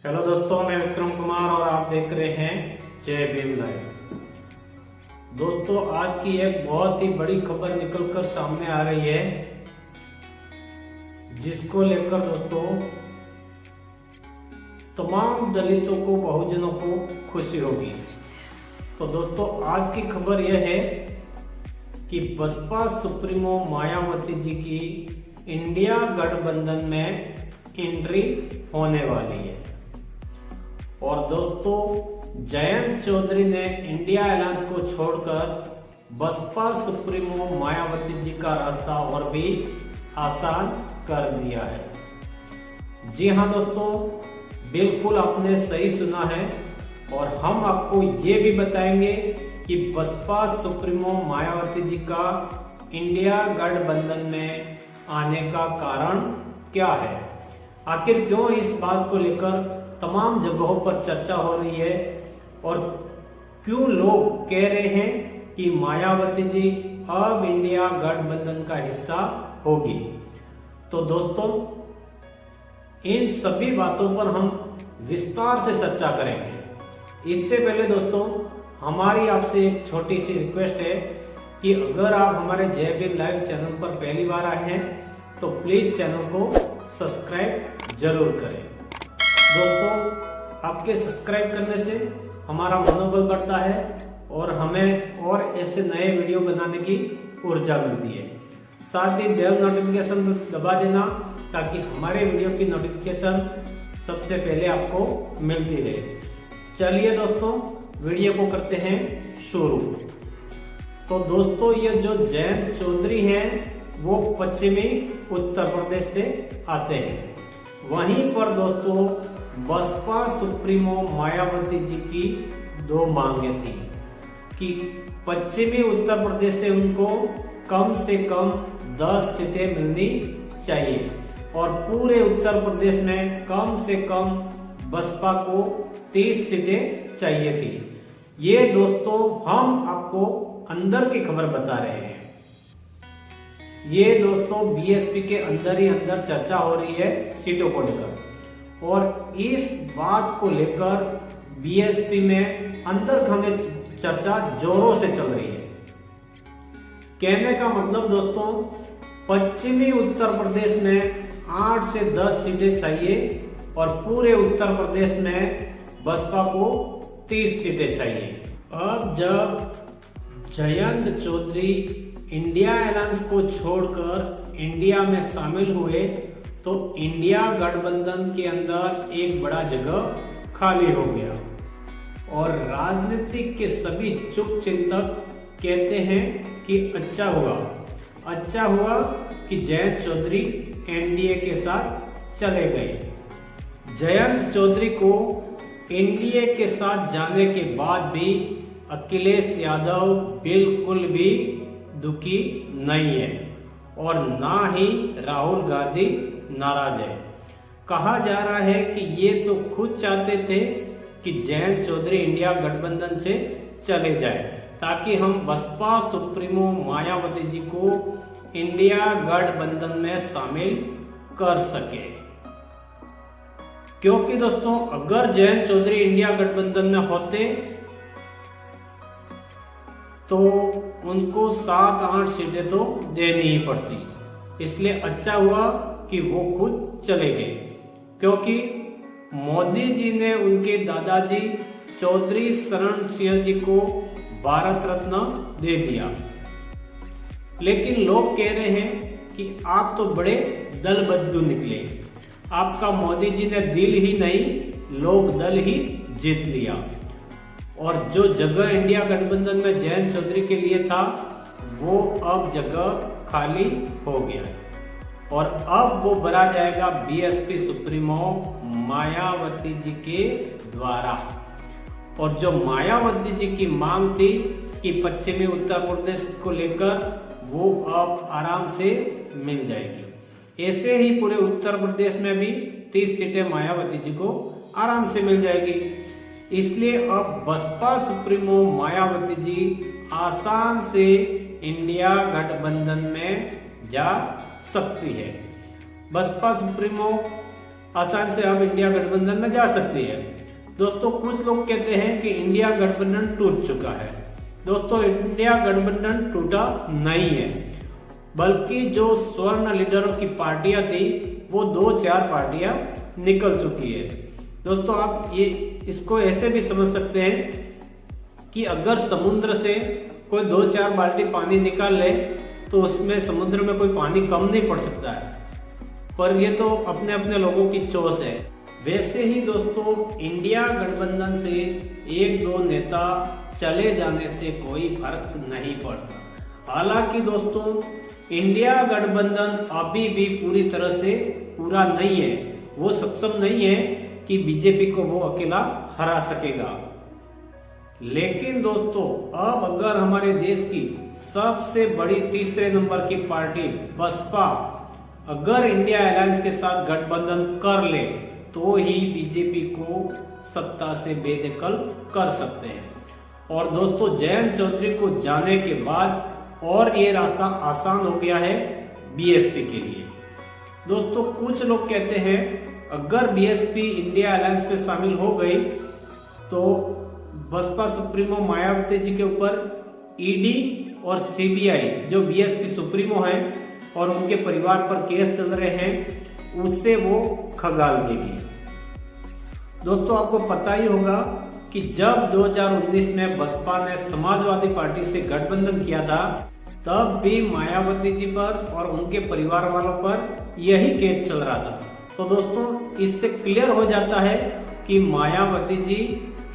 Hello दोस्तों, मैं विक्रम कुमार और आप देख रहे हैं जय भीम लाइव। दोस्तों, आज की एक बहुत ही बड़ी खबर निकलकर सामने आ रही है, जिसको लेकर दोस्तों तमाम दलितों को, बहुजनों को खुशी होगी। तो दोस्तों, आज की खबर यह है कि बसपा सुप्रीमो मायावती जी की इंडिया गठबंधन में एंट्री होने वाली है। और दोस्तों, जयंत चौधरी ने इंडिया अलायंस को छोड़कर बसपा सुप्रीमो मायावती जी का रास्ता और भी आसान कर दिया है। जी हां दोस्तों, बिल्कुल आपने सही सुना है। और हम आपको ये भी बताएंगे कि बसपा सुप्रीमो मायावती जी का इंडिया गठबंधन में आने का कारण क्या है, आखिर क्यों इस बात को लेकर तमाम जगहों पर चर्चा हो रही है और क्यों लोग कह रहे हैं कि मायावती जी अब इंडिया गठबंधन का हिस्सा होगी। तो दोस्तों, इन सभी बातों पर हम विस्तार से चर्चा करेंगे। इससे पहले दोस्तों, हमारी आपसे एक छोटी सी रिक्वेस्ट है कि अगर आप हमारे जय भीम लाइव चैनल पर पहली बार आए हैं तो प्लीज चैनल को सब्सक्राइब जरूर करें। दोस्तों, आपके सब्सक्राइब करने से हमारा मनोबल बढ़ता है और हमें और ऐसे नए वीडियो बनाने की ऊर्जा मिलती है। साथ ही बेल नोटिफिकेशन दबा देना ताकि हमारे वीडियो की नोटिफिकेशन सबसे पहले आपको मिलती रहे। चलिए दोस्तों, वीडियो को करते हैं शुरू। तो दोस्तों, ये जो जयंत चौधरी हैं वो पश्चिमी उत्तर प्रदेश से आते हैं। वहीं पर दोस्तों, बसपा सुप्रीमो मायावती जी की दो मांगे थी कि पश्चिमी उत्तर प्रदेश से उनको कम से कम 10 सीटें मिलनी चाहिए और पूरे उत्तर प्रदेश में कम से कम बसपा को 30 सीटें चाहिए थी। ये दोस्तों हम आपको अंदर की खबर बता रहे हैं। ये दोस्तों बीएसपी के अंदर ही अंदर चर्चा हो रही है सीटों को लेकर, और इस बात को लेकर बीएसपी में अंदर खाने चर्चा जोरों से चल रही है। कहने का मतलब दोस्तों, पश्चिमी उत्तर प्रदेश में 8 से 10 सीटें चाहिए और पूरे उत्तर प्रदेश में बसपा को 30 सीटें चाहिए। अब जब जयंत चौधरी इंडिया अलायंस को छोड़कर इंडिया में शामिल हुए तो इंडिया गठबंधन के अंदर एक बड़ा जगह खाली हो गया और राजनीतिक के सभी शुभचिंतक कहते हैं कि अच्छा हुआ कि जयंत चौधरी एनडीए के साथ चले गए। जयंत चौधरी को एनडीए के साथ जाने के बाद भी अखिलेश यादव बिल्कुल भी दुखी नहीं है और ना ही राहुल गांधी नाराज है। कहा जा रहा है कि ये तो खुद चाहते थे कि जयंत चौधरी इंडिया गठबंधन से चले जाए ताकि हम बसपा सुप्रीमो मायावती जी को इंडिया गठबंधन में शामिल कर सके। क्योंकि दोस्तों, अगर जयंत चौधरी इंडिया गठबंधन में होते तो उनको 7-8 सीटें तो देनी ही पड़ती। इसलिए अच्छा हुआ कि वो खुद चले गए, क्योंकि मोदी जी ने उनके दादाजी चौधरी शरण सिंह जी को भारत रत्न दे दिया। लेकिन लोग कह रहे हैं कि आप तो बड़े दल बदलू निकले, आपका मोदी जी ने दिल ही नहीं लोक दल ही जीत लिया और जो जगह इंडिया गठबंधन में जयंत चौधरी के लिए था वो अब जगह खाली हो गया और अब वो भरा जाएगा बीएसपी सुप्रीमो मायावती जी के द्वारा। और जो मायावती जी की मांग थी कि पश्चिमी उत्तर प्रदेश को लेकर, वो अब आराम से मिल जाएगी। ऐसे ही पूरे उत्तर प्रदेश में भी 30 सीटें मायावती जी को आराम से मिल जाएगी। इसलिए अब बसपा सुप्रीमो मायावती जी आसान से इंडिया गठबंधन में जा सकती है। बसपा सुप्रीमो आसानी से अब इंडिया गठबंधन में जा सकती है। दोस्तों कुछ लोग कहते हैं कि इंडिया गठबंधन टूट चुका है। दोस्तों इंडिया गठबंधन टूटा नहीं है, बल्कि जो स्वर्ण लीडरों की पार्टियां थी वो 2-4 पार्टियां निकल चुकी है। दोस्तों आप ये इसको ऐसे भी समझ सकते हैं कि अगर समुद्र से कोई 2-4 बाल्टी पानी निकाल ले तो उसमें समुद्र में कोई पानी कम नहीं पड़ सकता है, पर ये तो अपने अपने लोगों की चॉइस है। वैसे ही दोस्तों इंडिया गठबंधन से 1-2 नेता चले जाने से कोई फर्क नहीं पड़ता। हालांकि दोस्तों इंडिया गठबंधन अभी भी पूरी तरह से पूरा नहीं है, वो सक्षम नहीं है कि बीजेपी को वो अकेला हरा सकेगा। लेकिन दोस्तों अब अगर हमारे देश की सबसे बड़ी तीसरे नंबर की पार्टी बसपा अगर इंडिया अलायंस के साथ गठबंधन कर ले तो ही बीजेपी को सत्ता से बेदखल कर सकते हैं। और दोस्तों जयंत चौधरी को जाने के बाद और ये रास्ता आसान हो गया है बीएसपी के लिए। दोस्तों कुछ लोग कहते हैं अगर बीएसपी इंडिया अलायंस में शामिल हो गई तो बसपा सुप्रीमो मायावती जी के ऊपर ईडी और सीबीआई जो बीएसपी सुप्रीमो है और उनके परिवार पर केस चल रहे हैं उससे वो खगाल देगी। दोस्तों आपको पता ही होगा कि जब 2019 में बसपा ने समाजवादी पार्टी से गठबंधन किया था तब भी मायावती जी पर और उनके परिवार वालों पर यही केस चल रहा था। तो दोस्तों इससे क्लियर हो जाता है कि मायावती जी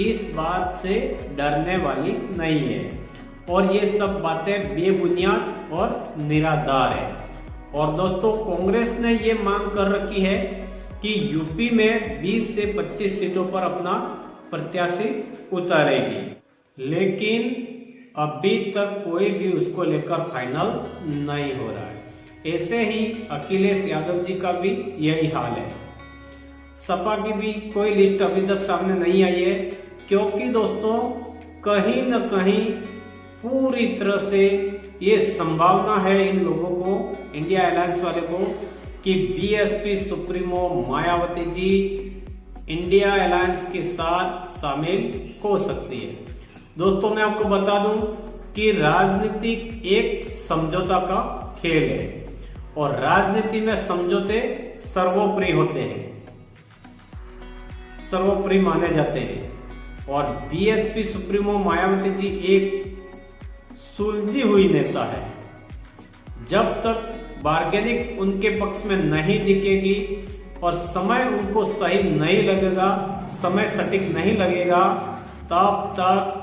इस बात से डरने वाली नहीं है और ये सब बातें बेबुनियाद और निराधार है। और दोस्तों कांग्रेस ने ये मांग कर रखी है कि यूपी में 20 से 25 सीटों पर अपना प्रत्याशी उतारेगी, लेकिन अभी तक कोई भी उसको लेकर फाइनल नहीं हो रहा है। ऐसे ही अखिलेश यादव जी का भी यही हाल है। सपा की भी कोई लिस्ट अभी तक सामने नहीं आई है, क्योंकि दोस्तों कहीं न कहीं पूरी तरह से ये संभावना है इन लोगों को, इंडिया अलायंस वाले को, कि BSP supremo Mayawati ji India alliance के साथ शामिल हो सकती है। दोस्तों मैं आपको बता दूं कि राजनीति एक समझौता का खेल है और राजनीति में समझौते सर्वोपरि होते हैं, सर्वोपरि माने जाते हैं। और बीएसपी सुप्रीमो मायावती जी एक सुलझी हुई नेता है। जब तक बार्गेनिंग उनके पक्ष में नहीं दिखेगी और समय उनको सही नहीं लगेगा, समय सटीक नहीं लगेगा, तब तक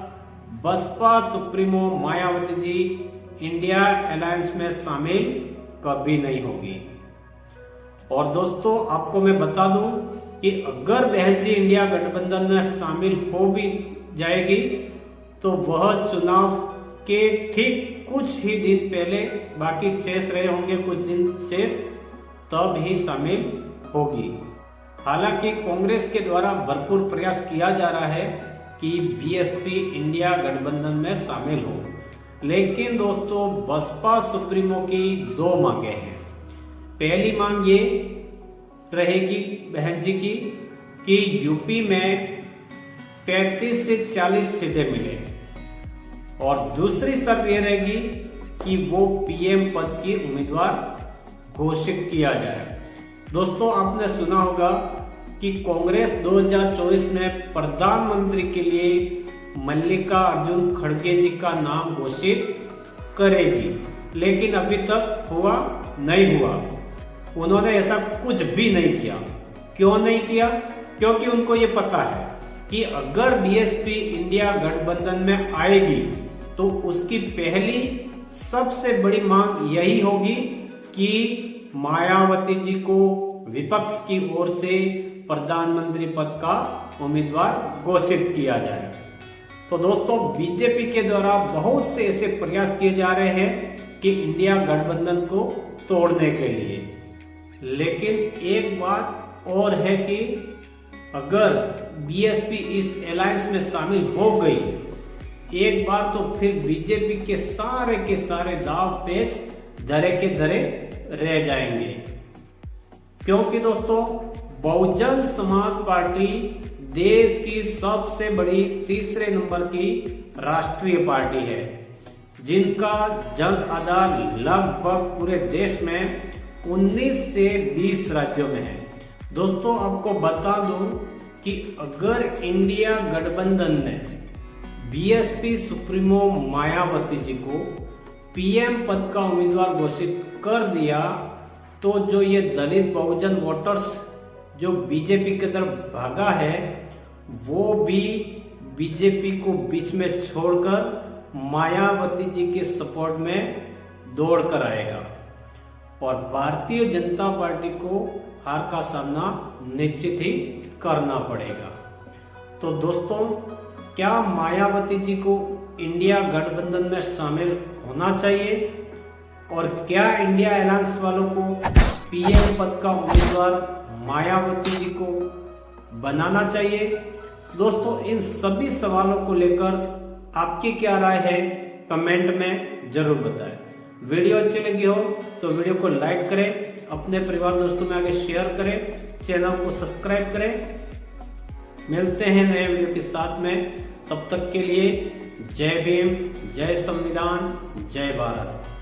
Baspa supremo Mayawati ji India alliance में शामिल कभी नहीं होगी। और दोस्तों आपको मैं बता दूं कि अगर बहन जी इंडिया गठबंधन में शामिल हो भी जाएगी तो वह चुनाव के ठीक कुछ ही दिन पहले, बाकी शेष रहे होंगे कुछ दिन शेष, तब ही शामिल होगी। हालांकि कांग्रेस के द्वारा भरपूर प्रयास किया जा रहा है कि बीएसपी इंडिया गठबंधन में शामिल हो, लेकिन दोस्तों बसपा सुप्रीमो की 2 मांगे हैं। पहली मांग ये रहेगी बहन जी की कि यूपी में 35 से 40 सीटें मिले और दूसरी शर्त ये रहेगी कि वो पीएम पद की उम्मीदवार घोषित किया जाए। दोस्तों आपने सुना होगा कि कांग्रेस 2024 में प्रधानमंत्री के लिए मल्लिकार्जुन खड़गे जी का नाम घोषित करेगी, लेकिन अभी तक हुआ नहीं हुआ। उन्होंने ऐसा कुछ भी नहीं किया। क्यों नहीं किया? क्योंकि उनको ये पता है कि अगर बीएसपी इंडिया गठबंधन में आएगी तो उसकी पहली सबसे बड़ी मांग यही होगी कि मायावती जी को विपक्ष की ओर से प्रधानमंत्री पद का उम्मीदवार घोषित किया जाए। तो दोस्तों बीजेपी के द्वारा बहुत से ऐसे प्रयास किए जा रहे हैं कि इंडिया गठबंधन को तोड़ने के लिए, लेकिन एक बात और है कि अगर बीएसपी इस अलायंस में शामिल हो गई एक बार तो फिर बीजेपी के सारे दाव पेच धरे के धरे रह जाएंगे। क्योंकि दोस्तों बहुजन समाज पार्टी देश की सबसे बड़ी तीसरे नंबर की राष्ट्रीय पार्टी है, जिनका जन आधार लगभग पूरे देश में 19 से 20 राज्यों में है। दोस्तों आपको बता दूं कि अगर इंडिया गठबंधन ने बीएसपी सुप्रीमो मायावती जी को पीएम पद का उम्मीदवार घोषित कर दिया तो जो ये दलित बहुजन वोटर्स जो बीजेपी की तरफ भागा है वो भी बीजेपी को बीच में छोड़कर मायावती जी के सपोर्ट में दौड़ कर आएगा और भारतीय जनता पार्टी को हार का सामना निश्चित ही करना पड़ेगा। तो दोस्तों क्या मायावती जी को इंडिया गठबंधन में शामिल होना चाहिए और क्या इंडिया अलायंस वालों को पीएम पद का उम्मीदवार मायावती जी को बनाना चाहिए? दोस्तों इन सभी सवालों को लेकर आपकी क्या राय है कमेंट में जरूर बताएं। वीडियो अच्छी लगी हो तो वीडियो को लाइक करें, अपने परिवार दोस्तों में आगे शेयर करें, चैनल को सब्सक्राइब करें। मिलते हैं नए वीडियो के साथ में, तब तक के लिए जय भीम, जय संविधान, जय भारत।